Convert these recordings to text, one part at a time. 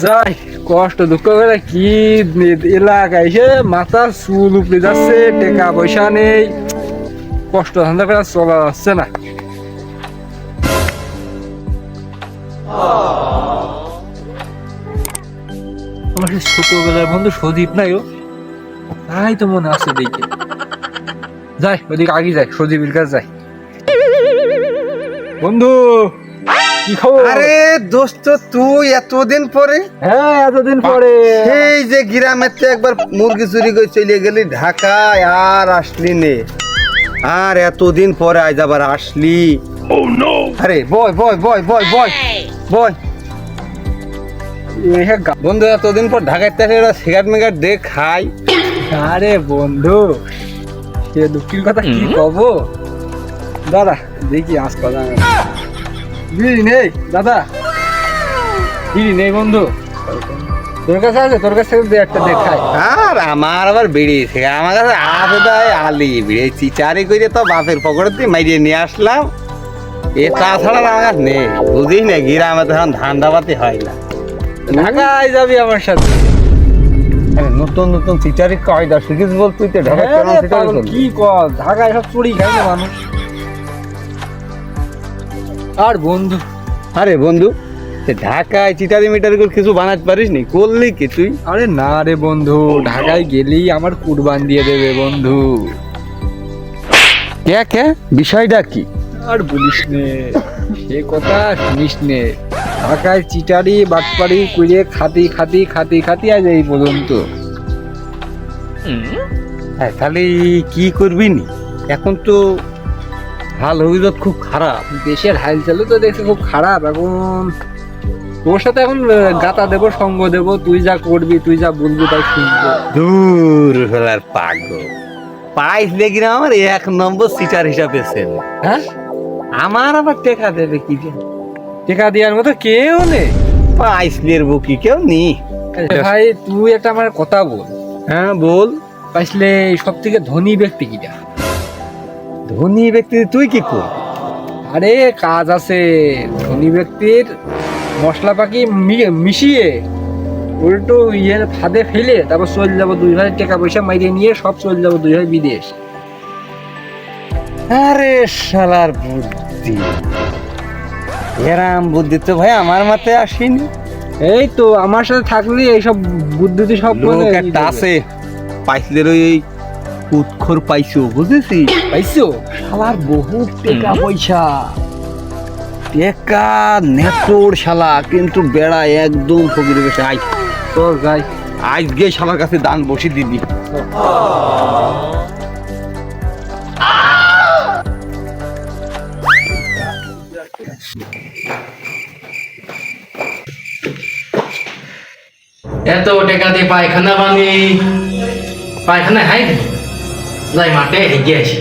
যাই কষ্ট দুঃখ করে কি এলাকায় এসে মাথার চুল উপড়ে যাচ্ছে, টাকা পয়সা নেই, কষ্ট ধান্দা করে চলা যাচ্ছে না। আমার সে ছোটবেলার বন্ধু সজীব নাই, ও তাই তো মনে আছে দেখে। যাই ওদিকে আগে যাই, সজীবের কাছে যাই। বন্ধু কি খবর? আরে দোস্ত তুই এতদিন পরে? হ্যাঁ এতদিন পরে। সেই যে গ্রামেতে একবার মুরগি চুরি করে চলে গেলি ঢাকায়, আর আসলি নে। আর এতদিন পরে আজ আবার আসলি। আরে বয় বয় বয় বয় বয় বয় বন্ধু, এতদিন পর ঢাকায় সিগারেট মিগারেট দে খাই। আরে বন্ধু সে দুঃখের কথা কি কব দাদা, দেখি আজ কথা বিড়ি নেই দাদা, বিড়ি নেই বন্ধু, তোর কাছে আছে? তোর কাছে একটা দেখাই। আর আমার আবার বিড়ি থেকে আমার কাছে আছে তাই আলি বিড়ি চিচারি করে তো বাপের পকেটে দিয়ে মাইরিয়ে নিয়ে আসলাম। এ তাছাড়া আমার কাছে নেই, বুঝিস না গ্রামে তখন ধান্দাবাতি হয় না। ঢাকায় যাবি আমার সাথে? নতুন নতুন চিচারি কায়দা শিখিস বল তুই তো ঢাকায় কেন চিচারি করবি? কি কর, ঢাকায় সব চুরি খাই না মানুষ। আর বন্ধু, আরে বন্ধু ঢাকায় চিটারি মিটারি করে কিছু বানাতে পারিস নি? করলি কি তুই? আরে না রে বন্ধু, ঢাকায় গেলেই আমার কুরবান দিয়ে দেবে বন্ধু। কে কে বিষয়টা কি? আর বলিস নে, সে কথা শুনিস নে। ঢাকায় চিটারি বাটপাড়ি করে খাতি খাতি খাতি খাতি আজ এই পর্যন্ত। খালি কি করবি নি? এখন তো হাল অভিযোগ খুব খারাপ। দেশের হালচালও তো দেখছি খুব খারাপ এখন। তোর সাথে এখন গাতা দেবো, সঙ্গ দেবো, তুই যা করবি তুই যা বলবি তাই শুনবো। দূর হলার পাগল, পাইস লেগে আমার 1 নম্বর সিটার হিসাবে ছেলে। হ্যাঁ, আমার আবার টেকা দেবে কি দিয়ে? টেকা দেওয়ার মতো কেউ নেই। পাইস লেরবো কি কেউ নি? ভাই তুই একটা আমার কথা বল। হ্যাঁ বল। পাইসলে সব থেকে ধনী ব্যক্তি কিটা? ধনী ব্যক্তি তুই কি কর? আরে কাজ আছে, ধনী ব্যক্তির মশলা পাকি মিশিয়ে উল্টো ইয়ের ফাঁদে ফেলে তারপর চলে যাবো 2 ভাই, টাকা পয়সা মাইরে নিয়ে সব চলে যাবো 2 ভাই বিদেশ। আরে শালার বুদ্ধি, এরাম বুদ্ধি তো ভাই আমার মাথায় আসেনি। এই তো আমার সাথে থাকলে এইসব বুদ্ধি সব লোক একটা আছে, পাইসলের ওই উৎখর পাইছো, বুঝেছি? পাইছো? শালার বহুত টাকা পয়সা। টেকা নেটোর শালা, কিন্তু বেড়া একদম ফকির বেশে। আই তোর যাই আজকে শালার কাছে দান বসি দিবি। এত টাকা দিয়ে পায়খানা ভাঙি, পায়খানা হাই যাই মাঠে এগিয়ে আসি।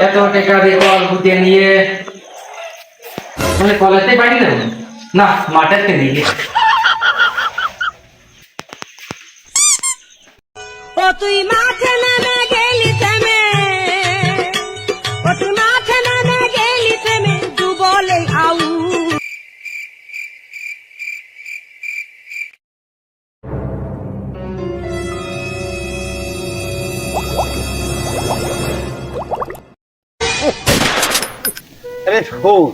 এত টাকা দিয়ে কল গুটিয়ে নিয়ে মানে কলাতে পারি না, না মাঠের থেকে গিয়ে ও তুই মাঠে নামে গেলি থেমে, ও তুই মাঠে নামে গেলি থেমে, তু বলে আউ। আরে শোন,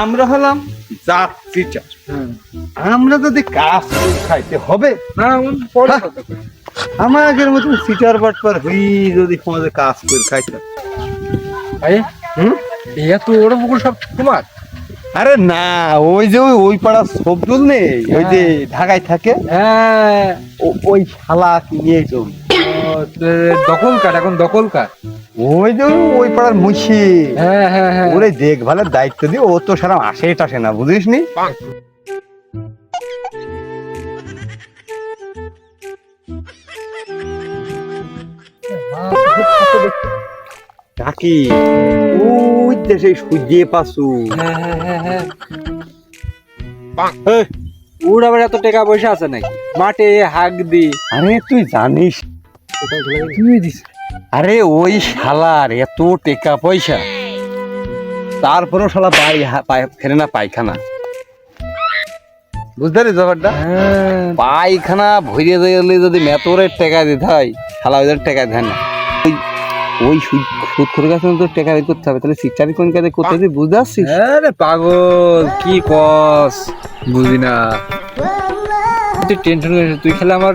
আমরা হলাম জাত চিটার, আমরা যদি কাজ করে খাইতে হবে না পরে হ্যাঁ। কথা কই। আমাদের মতন সিটার বাটপার হই যদি সমাজে কাজ করে খাইতে। ভাই এত বড় পুকুর সব তোমার? আরে না, ওই যে ওই পাড়া সবদুল নেই, ওই যে ঢাকায় থাকে, হ্যাঁ ওই শালা নিয়ে চল। দখল কার, এখন দখল কার? ওই যে ওই পাড়ার মুশি, হ্যাঁ হ্যাঁ হ্যাঁ। ওরে দেখভালের দায়িত্ব দিয়ে ও তো সারা আসে টাসে না, বুঝিস নি? কাকি ওই দেশে সূর্যে পাশু। হ্যাঁ হ্যাঁ হ্যাঁ হ্যাঁ। ওর আবার এত টাকা পয়সা আছে নাকি? মাঠে হাঁক দি। আরে তুই জানিস, তুই দিস? আরে ওই শালার এত টাকা পয়সা, তারপরেও শালা ফেরে না পায়খানা, বুঝতে পারিস ব্যাপারটা? হ্যাঁ পায়খানা ভরে গেলে যদি মেতরের টাকা দিতে হয়, শালা ওদের টাকা দেয় না। ওই সুদ করে গেছে তোর টাকা বের করতে হবে, তাহলে সিটারি কোন কাজে করতে হবে বুঝতে পারছিস? আরে পাগল কি কস, বুঝি না। তুই টেনশন করিস না, তুই খেলে আমার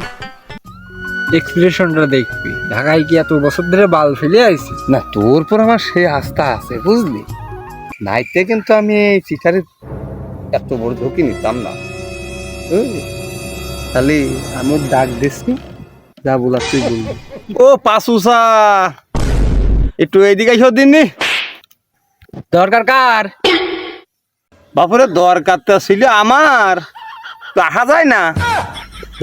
এক্সপ্রেশনটা দেখবি। ঢাকায় কি এত বছর ধরে বাল ফেলে আইছিস? না তোর পর আমার সে আস্থা আছে বুঝলি, নাইতে কিন্তু আমি এই সিটারির এত বড় ঝুঁকি নিতাম না, বুঝলি? খালি আমি ডাক দিচ্ছি, যা বলার তুই বলবি। ও পাসুসা, একটু এইদিকে এসো দিননি। দরকার কার? বাপুরে দরকারটা ছিল আমার, রাখা যায় না।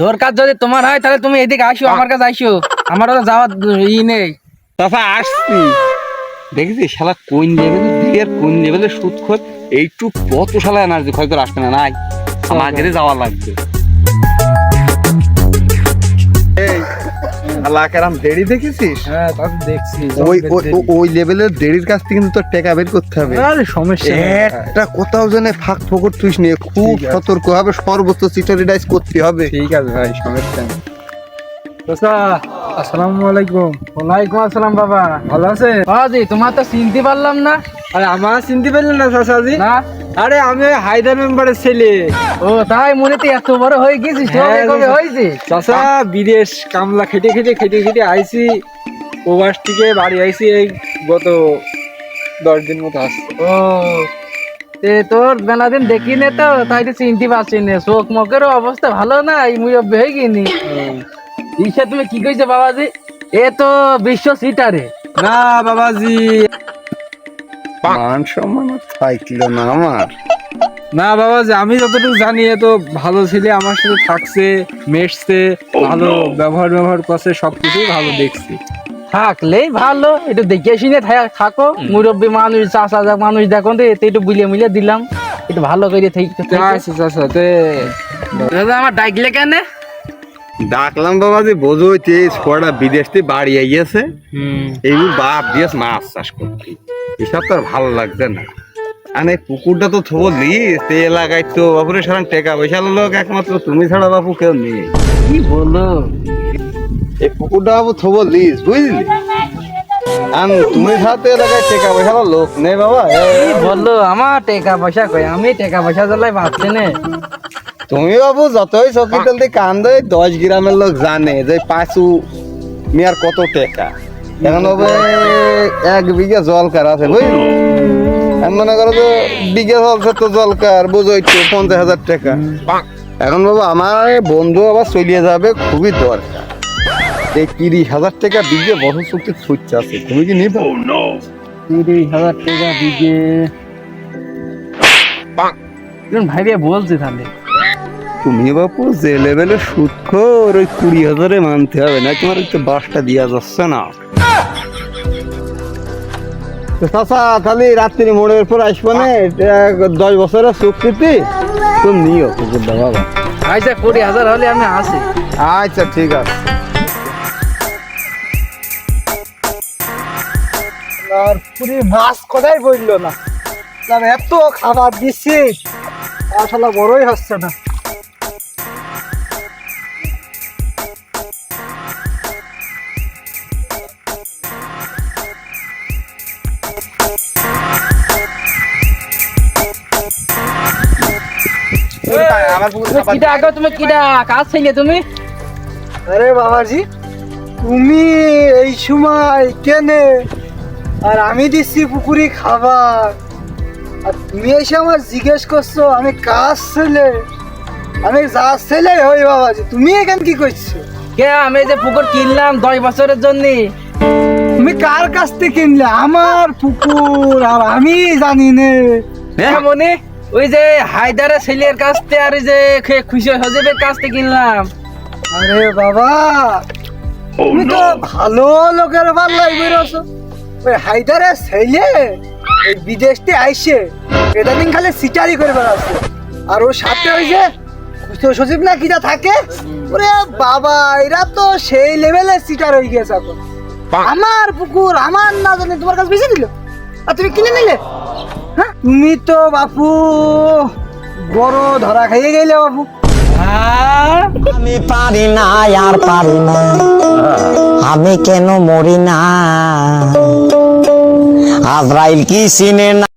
দরকার যদি তোমার হয় তাহলে তুমি এদিকে আসো, আমার কাছে আসো, আমারও তো যাওয়ার নেই। তারপর আসছি, দেখেছি শালা কোন লেভেলের কোন লেভেলের সুদ খোর, এইটু কত শালা এনার্জি ক্ষয় করে আসবে না, নাই আমাকে যাওয়া লাগবে। এই শালা কেরাম দেরি দেখেছিস? হ্যাঁ তা তো দেখছি। ওই লেভেলের দেরির কাছ থেকে কিন্তু তোর টাকা বের করতে হবে। আরে সমস্যা নেই। একটা কোথাও যেন ফাঁক ফোকর তুইস নিয়ে খুব ঠিক আছে। সতর্ক হবে, সর্বোচ্চ সিটারিডাইজ করতে হবে। ঠিক আছে ভাই, সমস্যা নেই। চাচা আসসালামু আলাইকুম। ওয়ালাইকুম আসসালাম বাবা, ভালো আছেন? বাবাজি তোমার তো চিনতে পারলাম না। আরে আমার চিনতে পারলেন না চাচাজি? না, আরে আমি ওই হায়দার মেম্বারের ছেলে। ও তাই, মনে তো এত বড় হয়ে গেছিস, হ্যাঁ, কবে হয়েছে? চাচা বিদেশ কামলা খেটে খেটে আইছি, প্রবাস থেকে বাড়ি আইছি এই গত 10 দিন মতো আসছে। ও তোর বেলা দিন দেখি নে তো, তাই তো চিনতে পারছি না, চোখ মুখেরও অবস্থা ভালো না, এই মুই হয়ে গিনি। ঈশা তুমি কি কইছো বাবাজি? এ তো বিশ্ব সিটারে। না বাবাজি, মান সম্মান থাকলো না আমার। না বাবাজি, আমি যতটুকু জানি এ তো ভালো ছেলে, আমার সাথে থাকছে, মেশছে, ভালো ব্যবহার করছে, সবকিছুই ভালো দেখছি। থাকলেই ভালো, একটু দেখে শুনে থাকো, মুরব্বী মানুষ, চাষা মানুষ, দেখো তো এতে একটু বুলিয়ে মিলিয়ে দিলাম, একটু ভালো করে আচ্ছা চাচা, আমার ডাকলে কেন? ডাকলাম বাবাজি, বোঝোই ছড়া বিদেশ থেকে বাড়ি আইয়াছে, এইগুলো বাপ দিয়েছ মাছ চাষ করতে, এসব তো আর ভালো লাগছে না। আর এই পুকুরটা তো থবো লিস, এই এলাকায় তো বাপুরে সারান টাকা পয়সা লোক একমাত্র তুমি ছাড়া বাপু কেউ নেই। কি বলো? এই পুকুরটা বাবু থবো লিস, বুঝলি? আর তুমি সাথে এলাকায় টাকা পয়সা লোক নেই বাবা। কি বললো? আমার টাকা পয়সা কই, আমি টাকা পয়সা জ্বালাই ভাবছি না। তুমি বাবু যতই চকি তেলতে কান্দে, 10 গ্রামের লোক জানে যে পাঁচু মিয়ার কত টাকা। এখন হবে 1 বিঘা জলকার আছে, বুঝলি? আমি মনে করো তো বিঘা জলকার তো জলকার বুঝোই তো 50,000 টাকা। এখন বাবু আমার বন্ধু আবার চলিয়ে যাবে, খুবই দরকার। এই 30,000 টাকা বিঘে বছর চুক্তির ছুটছে আছে, তুমি কি নিবে? 30,000 টাকা বিঘে ভাইবে বলছি তাহলে। তুমি বাপু যে লেভেলে সুদ খোর, ওই 20,000-এ মানতে হবে, না তোমার একটু বাসটা দিয়া যাচ্ছে না। চাচা তাহলে রাত্রি মোড়ের পর আসবো না, 10 বছরের চুক্তিতে তুমি নিও কুকুরটা বাবা। আচ্ছা 20,000 হলে আমি আসি। আচ্ছা ঠিক আছে। আর পুরি মাছ কোথায় বললো না, তার এত খাবার দিচ্ছি আসলে বড়ই হচ্ছে না। কিটা আগে তুমি কিটা কাজ ছিলে তুমি? আরে বাবাজি, তুমি এই সময় কেনে আর আমি দিচ্ছি পুকুরি খাবার, আর তুমি এসে আমার জিজ্ঞেস করছো আমি কাজ ছেলে, আমি যা ছেলে হই বাবাজি, তুমি এখানে কি করছো? কে আমি যে পুকুর কিনলাম 10 বছরের জন্য। তুমি কার কাছ থেকে কিনলে? আমার পুকুর আর আমি জানি নে। হ্যাঁ মনে, ওই যে হায়দারের ছেলের কাছ থেকে, আর ওই যে খুশি সজীবের কাছ থেকে কিনলাম। আরে বাবা, তুমি তো ভালো লোকের পাল্লাই বেরোছো। ওই হায়দারের ছেলে এই বিদেশ থেকে আইসে এটা দিন খালি সিটারি করে বেড়াচ্ছে, আর ওর সাথে ওই যে খুশি সজীব না কিটা থাকে, ওরে বাবা এরা তো সেই লেভেলে সিটার হয়ে গেছে এখন। আমার পুকুর আমার না জানি তোমার কাছে বেশি দিল। আর তুমি কিনে নিলে? হ্যাঁ, তুমি তো বাপু বড় ধরা খাইয়ে গেলে বাপু। আমি পারি না আর পারি না, আমি কেন মরি না, আজরাইল কি চিনে না।